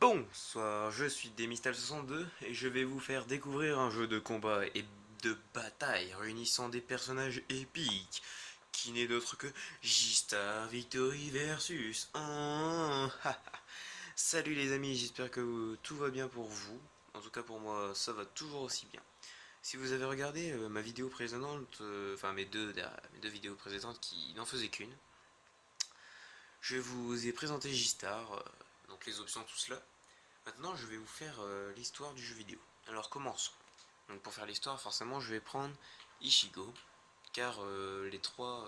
Bonsoir, je suis Demistal62 et je vais vous faire découvrir un jeu de combat et de bataille réunissant des personnages épiques qui n'est d'autre que J-Star Victory versus 1. Salut les amis, j'espère que tout va bien pour vous. En tout cas pour moi, ça va toujours aussi bien. Si vous avez regardé ma vidéo précédente, enfin mes deux vidéos précédentes qui n'en faisaient qu'une, je vous ai présenté J-Star, donc les options, tout cela. Maintenant, je vais vous faire l'histoire du jeu vidéo. Alors, commençons. Donc, pour faire l'histoire, forcément, je vais prendre Ichigo, car les trois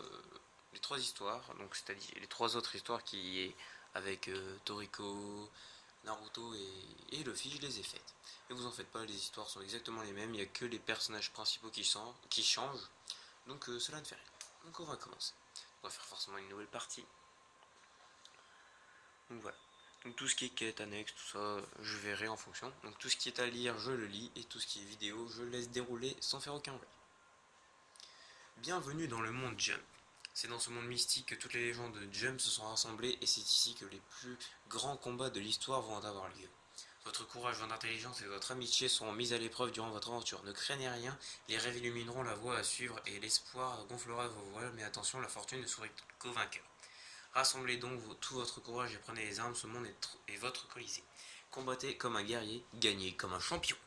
histoires, donc c'est-à-dire les trois autres histoires qui est avec Toriko, Naruto et Luffy, je les ai faites. Ne vous en faites pas, les histoires sont exactement les mêmes, il n'y a que les personnages principaux qui changent, donc cela ne fait rien. Donc, on va commencer. On va faire forcément une nouvelle partie. Donc voilà. Donc tout ce qui est quête, annexe, tout ça, je verrai en fonction. Donc tout ce qui est à lire, je le lis, et tout ce qui est vidéo, je laisse dérouler sans faire aucun bruit. Bienvenue dans le monde Jump. C'est dans ce monde mystique que toutes les légendes de Jump se sont rassemblées, et c'est ici que les plus grands combats de l'histoire vont avoir lieu. Votre courage, votre intelligence et votre amitié seront mises à l'épreuve durant votre aventure. Ne craignez rien, les rêves illumineront la voie à suivre et l'espoir gonflera vos voiles, mais attention, la fortune ne sourit qu'aux vainqueurs. Rassemblez donc tout votre courage et prenez les armes, ce monde est votre colisée. Combattez comme un guerrier, gagnez comme un champion.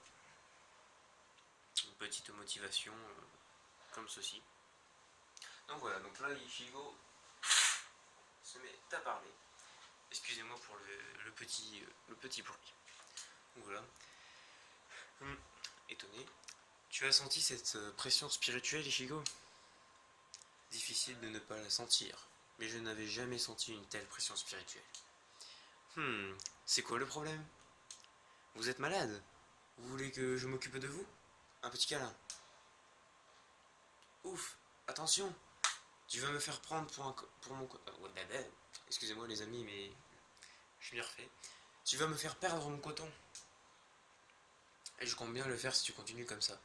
Une petite motivation comme ceci. Donc voilà, donc là Ichigo se met à parler. Excusez-moi pour le petit bruit. Donc voilà. Étonné. Tu as senti cette pression spirituelle, Ichigo? Difficile de ne pas la sentir, mais je n'avais jamais senti une telle pression spirituelle. C'est quoi le problème? Vous êtes malade? Vous voulez que je m'occupe de vous? Un petit câlin. Ouf, attention, tu vas me faire prendre pour mon... Excusez-moi les amis, mais je m'y refais. Tu vas me faire perdre mon coton. Et je compte bien le faire si tu continues comme ça.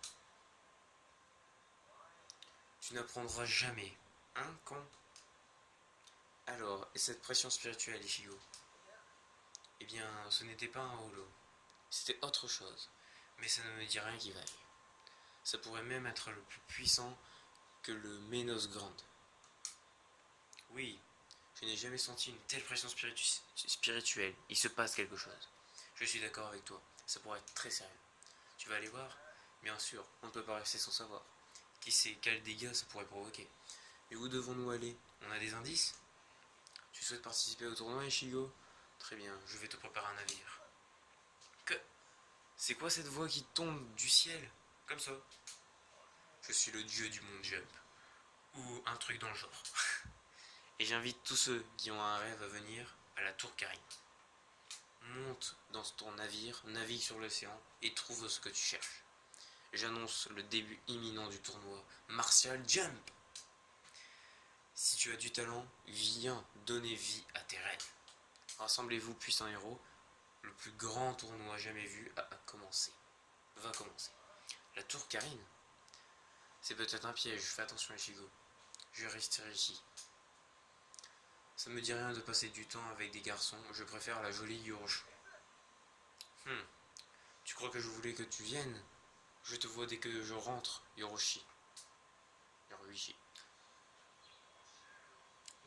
Tu n'apprendras jamais, hein, con? Alors, et cette pression spirituelle, Ichigo? Eh bien, ce n'était pas un holo. C'était autre chose. Mais ça ne me dit rien qui vaille. Ça pourrait même être le plus puissant que le Ménos Grande. Oui, je n'ai jamais senti une telle pression spirituelle. Il se passe quelque chose. Je suis d'accord avec toi. Ça pourrait être très sérieux. Tu vas aller voir? Bien sûr, on ne peut pas rester sans savoir. Qui sait quels dégâts ça pourrait provoquer? Mais où devons-nous aller? On a des indices? Tu souhaites participer au tournoi, Ishigo? Très bien, je vais te préparer un navire. Que? C'est quoi cette voix qui tombe du ciel? Comme ça. Je suis le dieu du monde Jump. Ou un truc dans le genre. Et j'invite tous ceux qui ont un rêve à venir à la tour Karine. Monte dans ton navire, navigue sur l'océan et trouve ce que tu cherches. J'annonce le début imminent du tournoi Martial Jump. Si tu as du talent, viens donner vie à tes rêves. Rassemblez-vous, puissants héros. Le plus grand tournoi jamais vu va commencer. La tour Karine? C'est peut-être un piège, fais attention Ichigo. Je resterai ici. Ça me dit rien de passer du temps avec des garçons, je préfère la jolie Yoroshi. Tu crois que je voulais que tu viennes? Je te vois dès que je rentre, Yoroshi.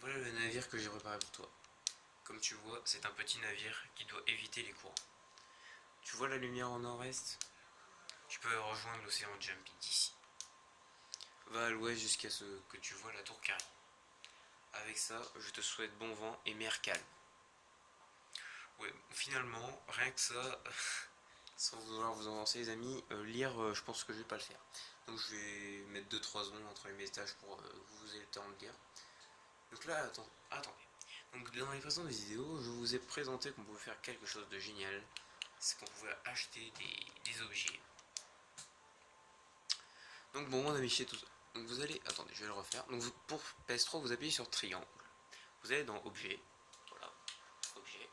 Voilà le navire que j'ai préparé pour toi. Comme tu vois, c'est un petit navire qui doit éviter les courants. Tu vois la lumière en nord-est? Tu peux rejoindre l'océan Jumpy d'ici. Va à l'ouest jusqu'à ce que tu vois la tour Carré. Avec ça, je te souhaite bon vent et mer calme. Ouais, finalement, rien que ça, sans vouloir vous avancer les amis, lire, je pense que je vais pas le faire. Donc je vais mettre 2-3 secondes entre les messages pour que vous ayez le temps de lire. Donc là, attendez. Donc dans les précédentes vidéos, je vous ai présenté qu'on pouvait faire quelque chose de génial. C'est qu'on pouvait acheter des objets. Donc bon, on a affiché tout ça. Donc vous allez, attendez, je vais le refaire. Donc pour PS3, vous appuyez sur triangle. Vous allez dans objet. Voilà, objet.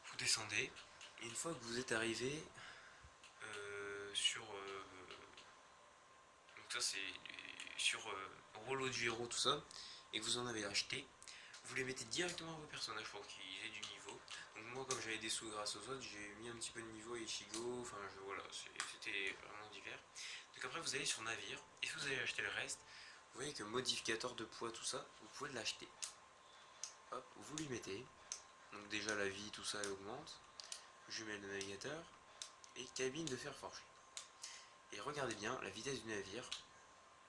Vous descendez. Et une fois que vous êtes arrivé sur... donc ça c'est sur Rollo du héros, tout ça. Et que vous en avez acheté. vous les mettez directement à vos personnages pour qu'ils aient du niveau. Donc moi, comme j'avais des sous grâce aux autres, j'ai mis un petit peu de niveau à Ichigo, enfin voilà, c'était vraiment divers. Donc après vous allez sur navire, et si vous allez acheter le reste, vous voyez que modificateur de poids, tout ça, vous pouvez l'acheter. Hop, vous lui mettez, donc déjà la vie, tout ça, elle augmente, jumelle de navigateur, et cabine de fer forgé. Et regardez bien, la vitesse du navire,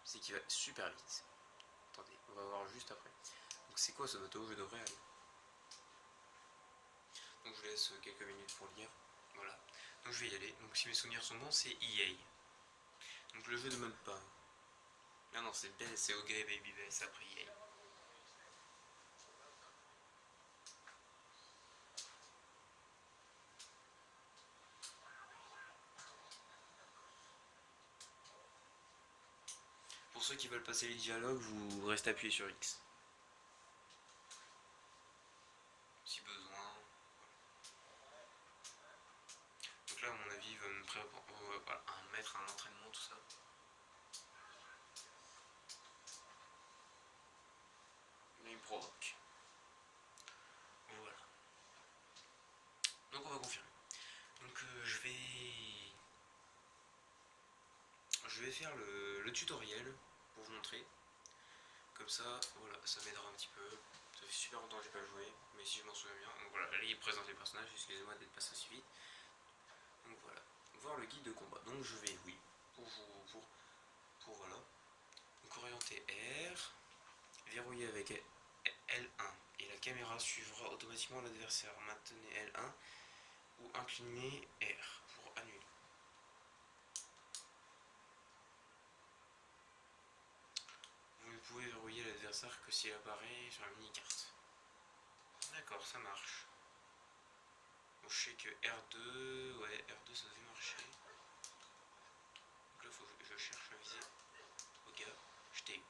c'est qu'il va super vite. Attendez, on va voir juste après. Donc c'est quoi ce bateau? Je devrais aller. Donc je vous laisse quelques minutes pour lire. Voilà. Donc je vais y aller. Donc si mes souvenirs sont bons, c'est EA. Donc le jeu ne demande pas. Ah non, c'est Bell, c'est OK Baby Bell, après EA. Pour ceux qui veulent passer les dialogues, vous restez appuyé sur X. Si besoin. Donc là, à mon avis, il va me voilà, mettre un entraînement, tout ça. Là, il me provoque. Voilà. Donc on va confirmer. Donc je vais faire le tutoriel pour vous montrer. Comme ça, voilà, ça m'aidera un petit peu. Ça fait super longtemps que j'ai pas joué, mais si je m'en souviens bien. Donc voilà, là il présente les personnages, excusez-moi d'être passé aussi vite. Donc voilà, voir le guide de combat. Donc je vais, oui, pour voilà. Donc orienter R, verrouiller avec L1 et la caméra suivra automatiquement l'adversaire. Maintenez L1 ou inclinez R pour annuler. Vous ne pouvez verrouiller l'adversaire que s'il apparaît sur la mini-carte. D'accord, ça marche. Bon, je sais que R2, ouais, R2 ça devait marcher. Donc là, faut que je cherche à viser. Ok, je t'ai eu.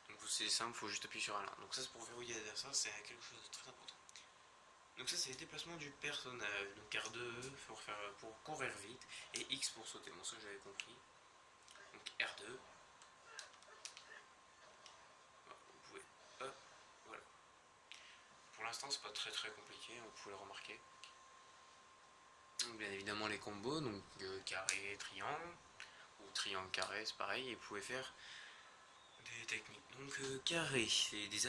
Donc c'est simple, faut juste appuyer sur L1. Donc ça c'est pour verrouiller l'adversaire, c'est quelque chose de très important. Donc ça c'est les déplacements du personnage. Donc R2 pour courir vite et X pour sauter. Bon ça j'avais compris. Donc R2. Voilà, vous pouvez. Hop, voilà. Pour l'instant c'est pas très compliqué, vous pouvez le remarquer. Donc, bien évidemment les combos, donc carré, triangle, ou triangle carré, c'est pareil, et vous pouvez faire des techniques. Donc carré, c'est des attaques